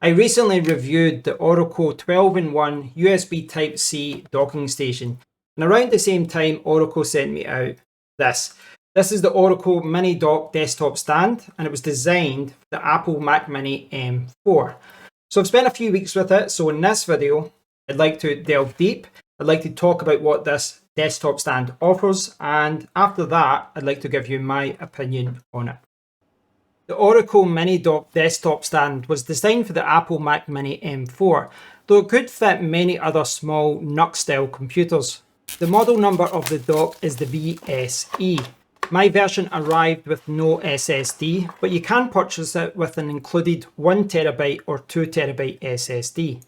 I recently reviewed the Orico 12-in-1 USB Type-C docking station, and around the same time Orico sent me out this. This is the Orico MiniDock Desktop Stand, and it was designed for the Apple Mac Mini M4. So I've spent a few weeks with it, so in this video I'd like to delve deep. I'd like to talk about what this desktop stand offers, and after that I'd like to give you my opinion on it. The Orico MiniDock Desktop Stand was designed for the Apple Mac Mini M4, though it could fit many other small NUC-style computers. The model number of the dock is the VSE. My version arrived with no SSD, but you can purchase it with an included 1TB or 2TB SSD.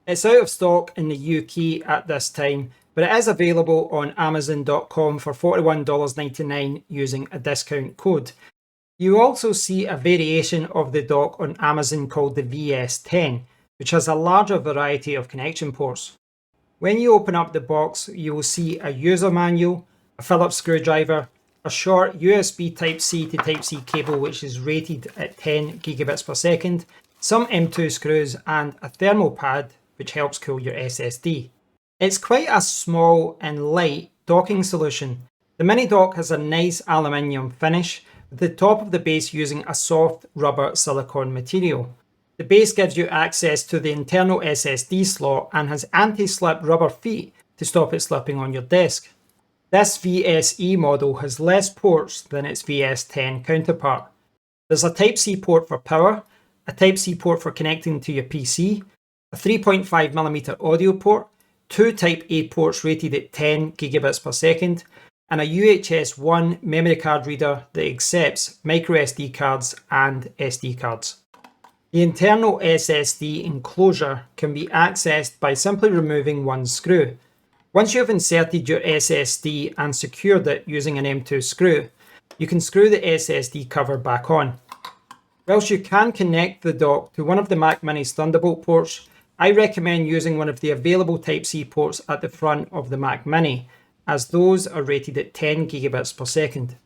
It's out of stock in the UK at this time, but it is available on Amazon.com for $41.99 using a discount code. You also see a variation of the dock on Amazon called the VS10, which has a larger variety of connection ports. When you open up the box, you will see a user manual, a Phillips screwdriver, a short USB Type-C to Type-C cable which is rated at 10 gigabits per second, some M2 screws and a thermal pad which helps cool your SSD. It's quite a small and light docking solution. The MiniDock has a nice aluminium finish, with the top of the base using a soft rubber silicone material. The base gives you access to the internal SSD slot and has anti-slip rubber feet to stop it slipping on your desk. This VSE model has less ports than its VS10 counterpart. There's a Type-C port for power, a Type-C port for connecting to your PC, a 3.5mm audio port, two Type-A ports rated at 10 gigabits per second, and a UHS 1 memory card reader that accepts microSD cards and SD cards. The internal SSD enclosure can be accessed by simply removing one screw. Once you have inserted your SSD and secured it using an M2 screw, you can screw the SSD cover back on. Whilst you can connect the dock to one of the Mac Mini's Thunderbolt ports, I recommend using one of the available Type-C ports at the front of the Mac Mini, as those are rated at 10 gigabits per second.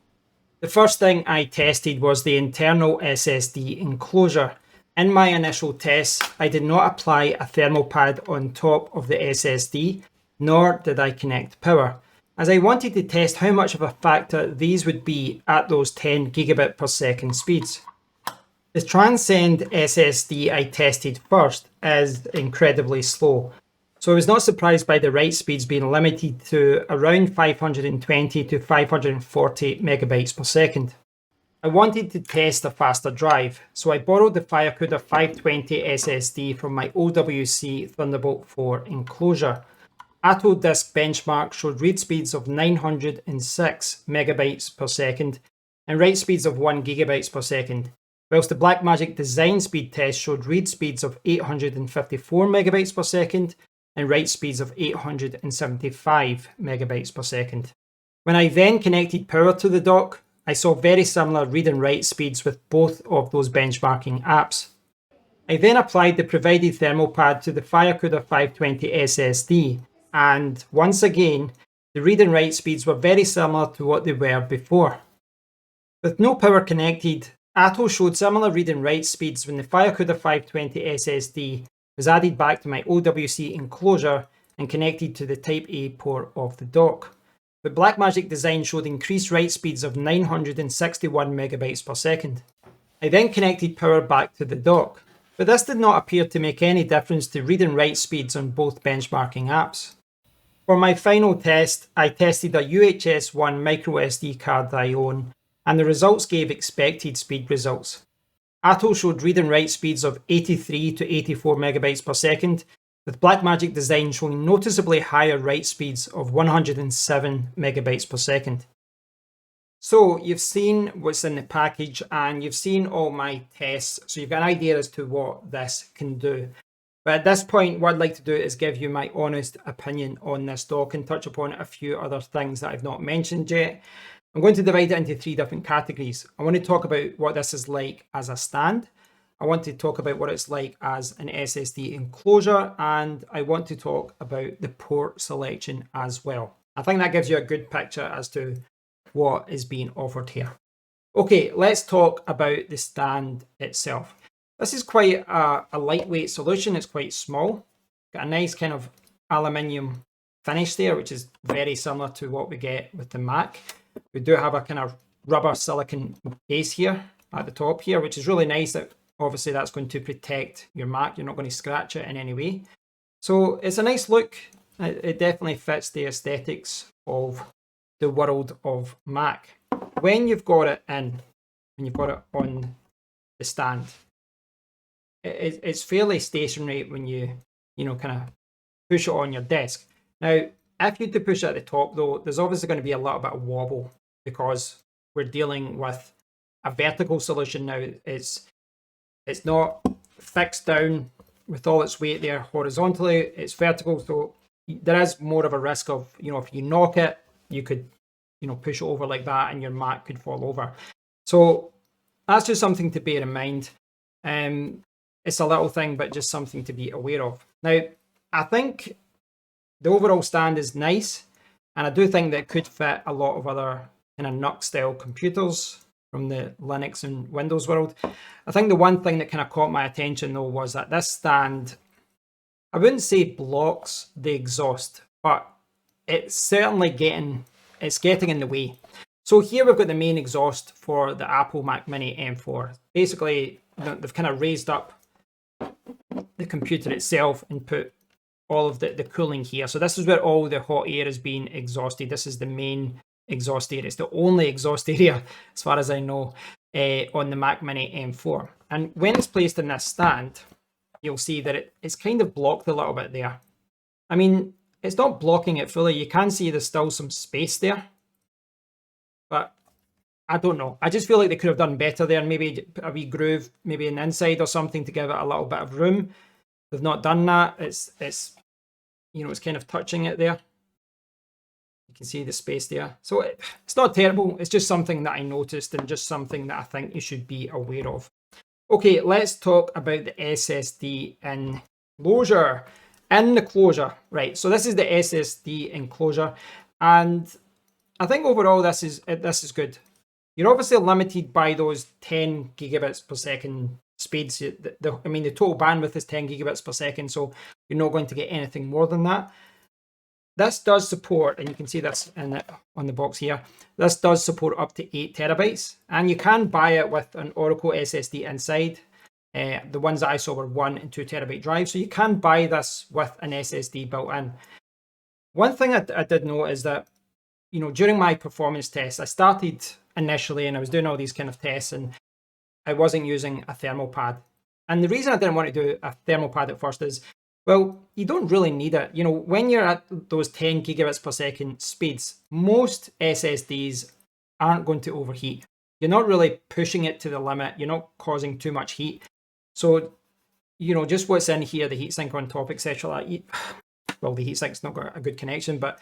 The first thing I tested was the internal SSD enclosure. In my initial tests, I did not apply a thermal pad on top of the SSD, nor did I connect power, as I wanted to test how much of a factor these would be at those 10 gigabit per second speeds. The Transcend SSD I tested first is incredibly slow, so I was not surprised by the write speeds being limited to around 520 to 540 megabytes per second. I wanted to test a faster drive, so I borrowed the FireCuda 520 SSD from my OWC Thunderbolt 4 enclosure. Atto Disk benchmark showed read speeds of 906 megabytes per second and write speeds of 1 gigabytes per second, whilst the Blackmagic design speed test showed read speeds of 854 megabytes per second and write speeds of 875 megabytes per second. When I then connected power to the dock, I saw very similar read and write speeds with both of those benchmarking apps. I then applied the provided thermal pad to the FireCuda 520 SSD, and once again, the read and write speeds were very similar to what they were before. With no power connected, Atto showed similar read and write speeds when the FireCuda 520 SSD was added back to my OWC enclosure and connected to the Type-A port of the dock. But Blackmagic Design showed increased write speeds of 961 megabytes per second. I then connected power back to the dock, but this did not appear to make any difference to read and write speeds on both benchmarking apps. For my final test, I tested a UHS 1 microSD card I own, and the results gave expected speed results. Atto showed read and write speeds of 83 to 84 megabytes per second, with Blackmagic Design showing noticeably higher write speeds of 107 megabytes per second. So you've seen what's in the package and you've seen all my tests, so you've got an idea as to what this can do. But at this point, what I'd like to do is give you my honest opinion on this dock and touch upon a few other things that I've not mentioned yet. I'm going to divide it into three different categories. I want to talk about what this is like as a stand. I want to talk about what it's like as an SSD enclosure, and I want to talk about the port selection as well. I think that gives you a good picture as to what is being offered here. Okay, let's talk about the stand itself. This is quite a lightweight solution. It's quite small. Got a nice kind of aluminium finish there, which is very similar to what we get with the Mac. We do have a kind of rubber silicon base here at the top here, which is really nice. That obviously that's going to protect your Mac. You're not going to scratch it in any way. So it's a nice look. It definitely fits the aesthetics of the world of Mac. When you've got it in, and you've got it on the stand, it's fairly stationary when you kind of push it on your desk. Now, if you do push it at the top though, there's obviously going to be a little bit of wobble because we're dealing with a vertical solution now. It's not fixed down with all its weight there horizontally. It's vertical, so there is more of a risk of, if you knock it, you could, push it over like that and your Mac could fall over. So that's just something to bear in mind. It's a little thing, but just something to be aware of. Now, I think the overall stand is nice, and I do think that it could fit a lot of other kind of NUC style computers from the Linux and Windows world. I think the one thing that kind of caught my attention though was that this stand, I wouldn't say blocks the exhaust, but it's certainly getting in the way. So here we've got the main exhaust for the Apple Mac Mini M4. Basically, they've kind of raised up the computer itself and put all of the cooling here. So this is where all the hot air is being exhausted. This is the main exhaust area. It's the only exhaust area, as far as I know, on the Mac Mini M4. And when it's placed in this stand, you'll see that it's kind of blocked a little bit there. I mean, it's not blocking it fully. You can see there's still some space there. But I don't know. I just feel like they could have done better there. Maybe a wee groove, maybe an inside or something to give it a little bit of room. They've not done that. It's kind of touching it there. You can see the space there. So it's not terrible. It's just something that I noticed and just something that I think you should be aware of. Okay, let's talk about the SSD enclosure. In the closure, right? So this is the SSD enclosure, and I think overall this is good. You're obviously limited by those 10 gigabits per second speeds. The total bandwidth is 10 gigabits per second, so you're not going to get anything more than that. This does support, and you can see this on the box here, this does support up to 8 terabytes, and you can buy it with an Orico SSD inside. The ones that I saw were 1 and 2 terabyte drives, so you can buy this with an SSD built in. One thing I did note is that, during my performance tests, I started initially and I was doing all these kind of tests and I wasn't using a thermal pad. And the reason I didn't want to do a thermal pad at first is, well, you don't really need it. When you're at those 10 gigabits per second speeds, most SSDs aren't going to overheat. You're not really pushing it to the limit. You're not causing too much heat. So, just what's in here, the heatsink on top, etc. Well, the heatsink's not got a good connection, but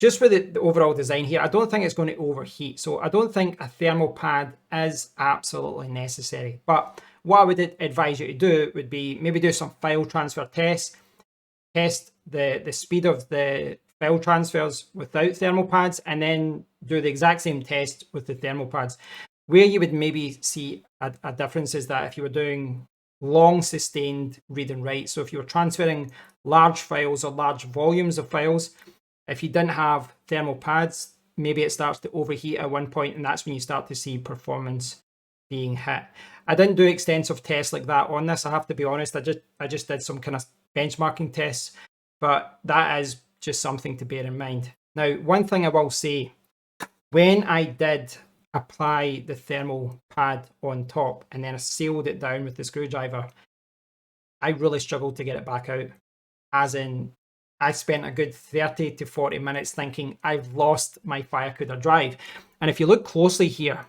just for the overall design here, I don't think it's going to overheat. So I don't think a thermal pad is absolutely necessary. But what I would advise you to do would be maybe do some file transfer tests, test the speed of the file transfers without thermal pads, and then do the exact same test with the thermal pads. Where you would maybe see a difference is that if you were doing long sustained read and write, so if you were transferring large files or large volumes of files, if you didn't have thermal pads, maybe it starts to overheat at one point, and that's when you start to see performance being hit. I didn't do extensive tests like that on this, I have to be honest. I just did some kind of benchmarking tests, but that is just something to bear in mind. Now, one thing I will say, when I did apply the thermal pad on top and then I sealed it down with the screwdriver, I really struggled to get it back out. As in, I spent a good 30 to 40 minutes thinking I've lost my FireCuda drive. And if you look closely here,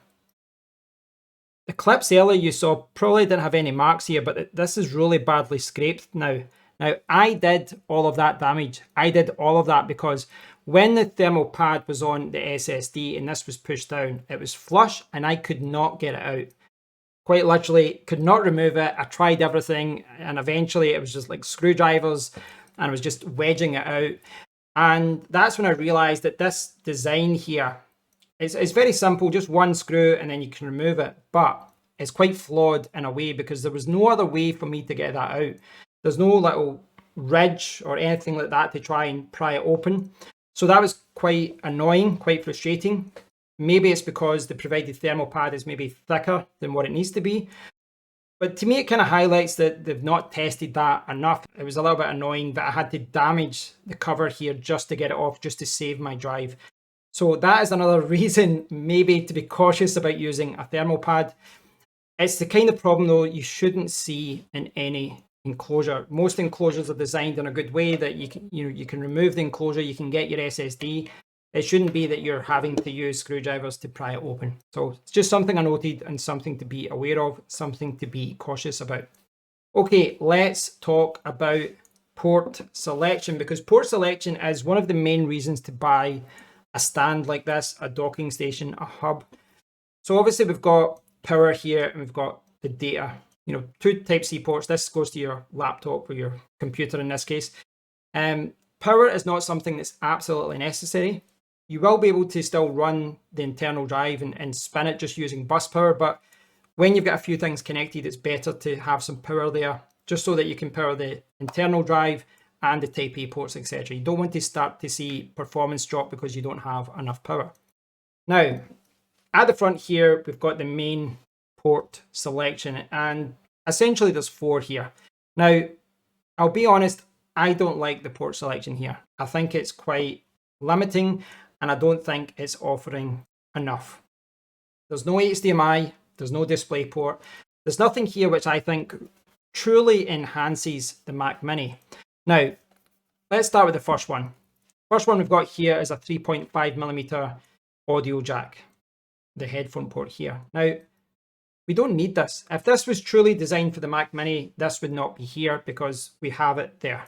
the clips earlier you saw probably didn't have any marks here, but this is really badly scraped now. Now, I did all of that damage. I did all of that because when the thermal pad was on the SSD and this was pushed down, it was flush and I could not get it out. Quite literally, could not remove it. I tried everything and eventually it was just like screwdrivers and I was just wedging it out. And that's when I realized that this design here is very simple, just one screw and then you can remove it. But it's quite flawed in a way because there was no other way for me to get that out. There's no little ridge or anything like that to try and pry it open. So that was quite annoying, quite frustrating. Maybe it's because the provided thermal pad is maybe thicker than what it needs to be. But to me, it kind of highlights that they've not tested that enough. It was a little bit annoying that I had to damage the cover here just to get it off, just to save my drive. So that is another reason maybe to be cautious about using a thermal pad. It's the kind of problem though you shouldn't see in any enclosure. Most enclosures are designed in a good way that you can remove the enclosure, you can get your SSD. It shouldn't be that you're having to use screwdrivers to pry it open. So it's just something I noted and something to be aware of, something to be cautious about. Okay, let's talk about port selection, because port selection is one of the main reasons to buy a stand like this, a docking station, a hub. So obviously we've got power here and we've got the data, 2 Type-C ports. This goes to your laptop or your computer in this case. Power is not something that's absolutely necessary. You will be able to still run the internal drive and spin it just using bus power, but when you've got a few things connected, it's better to have some power there, just so that you can power the internal drive and the Type-A ports, etc. You don't want to start to see performance drop because you don't have enough power. Now, at the front here, we've got the main port selection, and essentially there's 4 here. Now, I'll be honest, I don't like the port selection here. I think it's quite limiting, and I don't think it's offering enough. There's no HDMI, there's no DisplayPort. There's nothing here which I think truly enhances the Mac Mini. Now, let's start with the first one. First one we've got here is a 3.5mm audio jack, the headphone port here. Now, we don't need this. If this was truly designed for the Mac Mini, this would not be here because we have it there.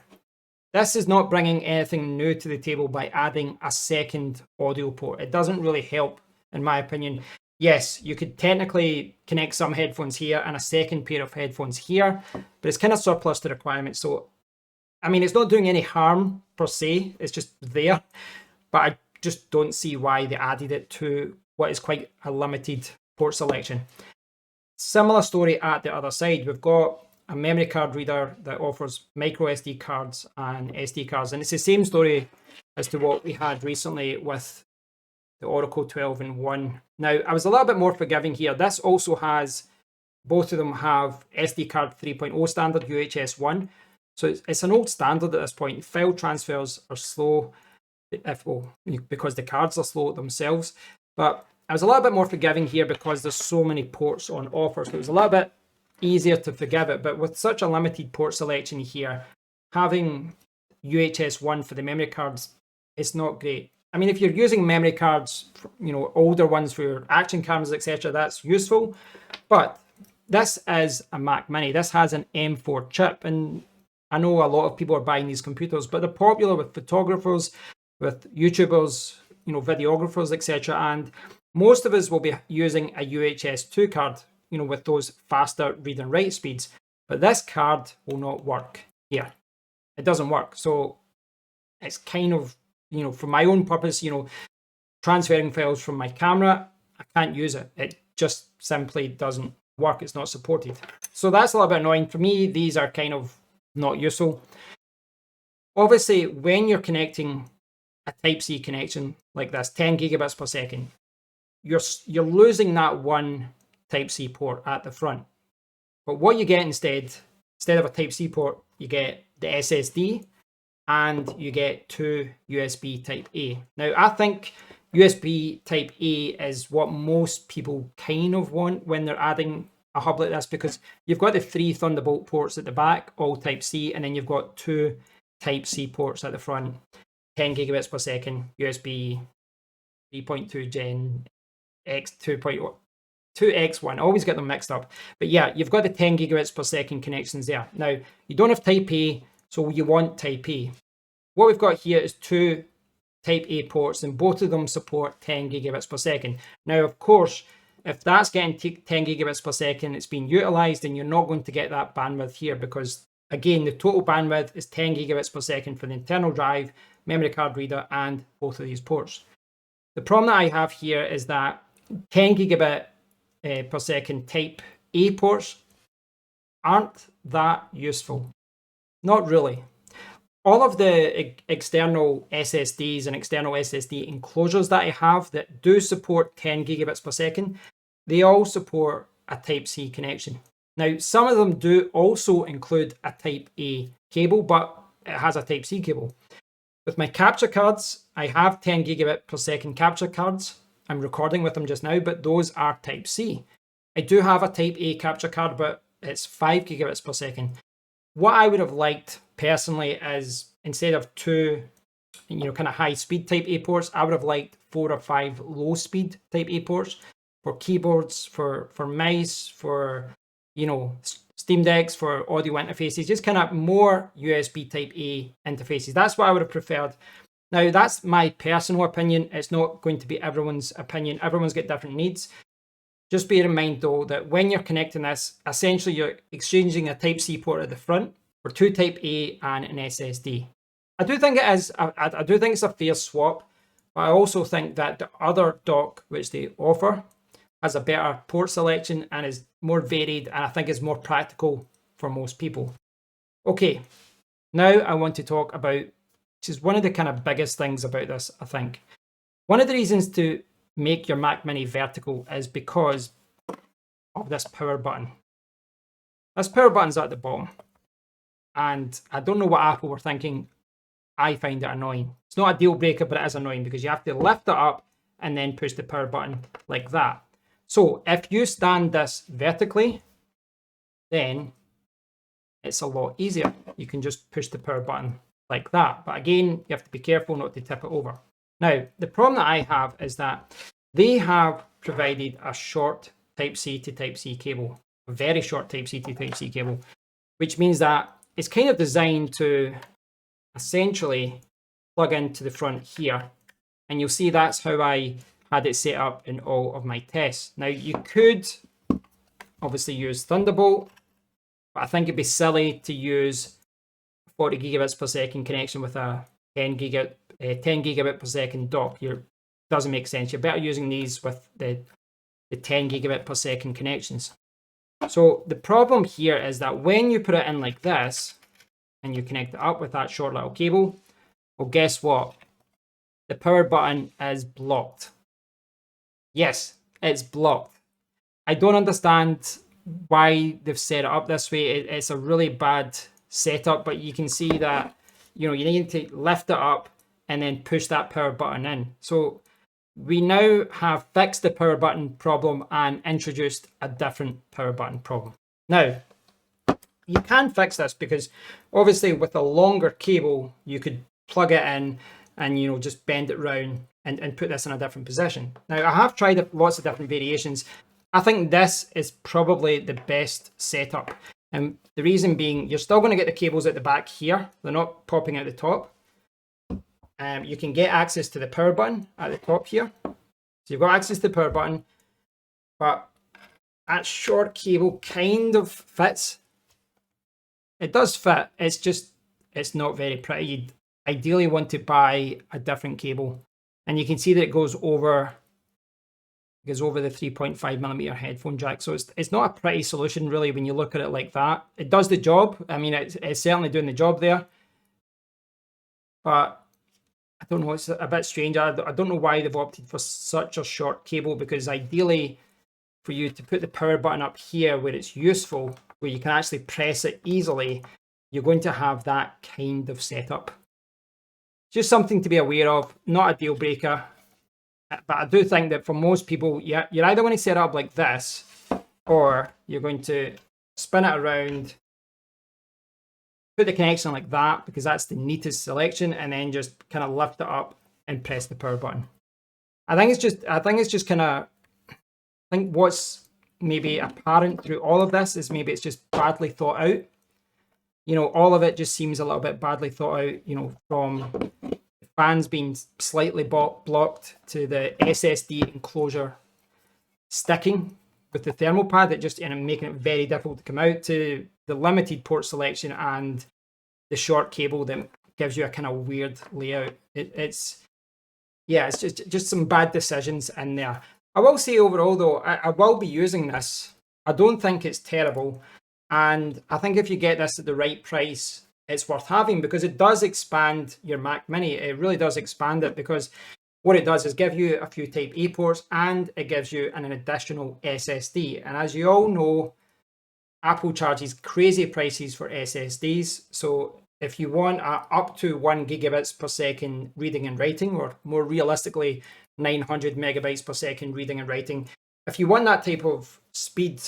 This is not bringing anything new to the table by adding a second audio port. It doesn't really help, in my opinion. Yes, you could technically connect some headphones here and a second pair of headphones here, but it's kind of surplus to requirements. So, I mean, it's not doing any harm per se. It's just there, but I just don't see why they added it to what is quite a limited port selection. Similar story at the other side. We've got a memory card reader that offers micro SD cards and SD cards, and it's the same story as to what we had recently with the Orico 12-in-1. Now, I was a little bit more forgiving here. This also has, both of them have SD card 3.0 standard UHS 1, so it's an old standard at this point. File transfers are slow, because the cards are slow themselves, but I was a little bit more forgiving here because there's so many ports on offer, so it was a little bit easier to forgive it. But with such a limited port selection here, having UHS 1 for the memory cards, it's not great. I mean, if you're using memory cards, older ones for your action cameras, etc., that's useful. But this is a Mac Mini. This has an M4 chip, and I know a lot of people are buying these computers, but they're popular with photographers, with YouTubers, videographers, etc. And most of us will be using a UHS 2 card, with those faster read and write speeds. But this card will not work here. It doesn't work. So it's kind of, for my own purpose, transferring files from my camera, I can't use it. It just simply doesn't work. It's not supported. So that's a little bit annoying. For me, these are kind of not useful. Obviously, when you're connecting a Type-C connection like this, 10 gigabits per second, you're losing that one Type-C port at the front. But what you get instead of a Type-C port, you get the SSD and you get 2 USB Type-A. Now, I think USB Type-A is what most people kind of want when they're adding a hub like this, because you've got the 3 Thunderbolt ports at the back, all Type-C, and then you've got 2 Type-C ports at the front, 10 gigabits per second, USB 3.2 Gen X 2.0. 2x1, I always get them mixed up. But yeah, you've got the 10 gigabits per second connections there. Now, you don't have Type-A, so you want Type-A. What we've got here is 2 Type-A ports, and both of them support 10 gigabits per second. Now, of course, if that's getting 10 gigabits per second, it's being utilized, and you're not going to get that bandwidth here because, again, the total bandwidth is 10 gigabits per second for the internal drive, memory card reader, and both of these ports. The problem that I have here is that 10 gigabit per second A ports aren't that useful. Not really. All of the external SSDs and external SSD enclosures that I have that do support 10 gigabits per second, they all support a Type-C connection. Now, some of them do also include a Type-A cable, but it has a Type-C cable. With my capture cards, I have 10 gigabit per second capture cards. I'm recording with them just now, but those are Type-C. I do have a Type-A capture card, but it's 5 gigabits per second. What I would have liked personally is instead of 2, kind of high speed type A ports, I would have liked 4 or 5 low speed type A ports for keyboards, for mice, for, Steam Decks, for audio interfaces, just kind of more USB type A interfaces. That's what I would have preferred. Now, that's my personal opinion. It's not going to be everyone's opinion. Everyone's got different needs. Just bear in mind, though, that when you're connecting this, essentially you're exchanging a Type-C port at the front for 2 Type-A and an SSD. I do think it is. I do think it's a fair swap, but I also think that the other dock which they offer has a better port selection and is more varied, and I think is more practical for most people. Okay, now I want to talk about, which is one of the kind of biggest things about this, I think. One of the reasons to make your Mac Mini vertical is because of this power button. This power button's at the bottom, and I don't know what Apple were thinking. I find it annoying. It's not a deal breaker, but it is annoying because you have to lift it up and then push the power button like that. So if you stand this vertically, then it's a lot easier. You can just push the power button like that. But again, you have to be careful not to tip it over. Now, the problem that I have is that they have provided a short Type-C to Type-C cable, a very short Type-C to Type-C cable, which means that it's kind of designed to essentially plug into the front here. And you'll see that's how I had it set up in all of my tests. Now, you could obviously use Thunderbolt, but I think it'd be silly to use 40 gigabits per second connection with a 10 gigabit per second dock. Doesn't make sense. You're better using these with the 10 gigabit per second connections. So the problem here is that when you put it in like this and you connect it up with that short little cable, well, guess what? The power button is blocked. Yes, it's blocked. I don't understand why they've set it up this way. It's a really bad setup, but you can see that you need to lift it up and then push that power button in. So we now have fixed the power button problem and introduced a different power button problem. Now, you can fix this because obviously with a longer cable, you could plug it in and just bend it round and put this in a different position. Now, I have tried lots of different variations. I think this is probably the best setup. And the reason being, you're still going to get the cables at the back here. They're not popping out the top. You can get access to the power button at the top here. So you've got access to the power button, but that short cable kind of fits. It does fit. It's not very pretty. You'd ideally want to buy a different cable. And you can see that it goes over the 3.5 millimeter headphone jack. So it's not a pretty solution really when you look at it like that. It does the job. I mean, it's certainly doing the job there. But I don't know, it's a bit strange. I don't know why they've opted for such a short cable, because ideally for you to put the power button up here where it's useful, where you can actually press it easily, you're going to have that kind of setup. Just something to be aware of, not a deal breaker. But I do think that for most people, you're either going to set it up like this, or you're going to spin it around, put the connection like that, because that's the neatest selection, and then just kind of lift it up and press the power button. I think what's maybe apparent through all of this is maybe it's just badly thought out. All of it just seems a little bit badly thought out, from fans being slightly blocked to the SSD enclosure sticking with the thermal pad, that just making it very difficult to come out, to the limited port selection and the short cable that gives you a kind of weird layout. It's just some bad decisions in there. I will say overall though, I will be using this I don't think it's terrible. And I think if you get this at the right price, it's worth having because it does expand your Mac Mini. It really does expand it because what it does is give you a few Type A ports and it gives you an additional SSD. And as you all know, Apple charges crazy prices for SSDs. So if you want up to 1 gigabits per second reading and writing, or more realistically, 900 megabytes per second reading and writing, if you want that type of speed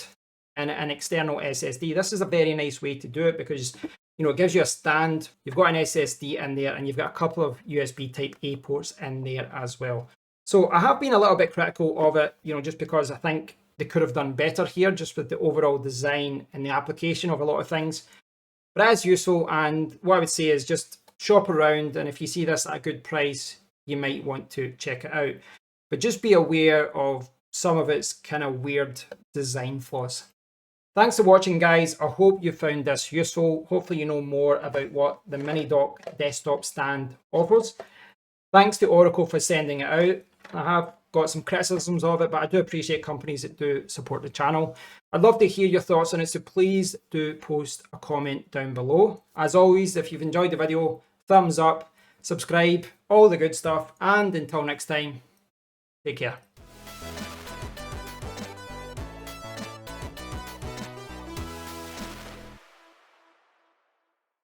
in an external SSD, this is a very nice way to do it because it gives you a stand, you've got an SSD in there, and you've got a couple of USB Type A ports in there as well. So I have been a little bit critical of it, just because I think they could have done better here, just with the overall design and the application of a lot of things. But as useful, and what I would say is just shop around, and if you see this at a good price, you might want to check it out. But just be aware of some of its kind of weird design flaws. Thanks for watching, guys. I hope you found this useful. Hopefully you know more about what the MiniDock Desktop Stand offers. Thanks to Orico for sending it out. I have got some criticisms of it, but I do appreciate companies that do support the channel. I'd love to hear your thoughts on it, so please do post a comment down below. As always, if you've enjoyed the video, thumbs up, subscribe, all the good stuff, and until next time, take care.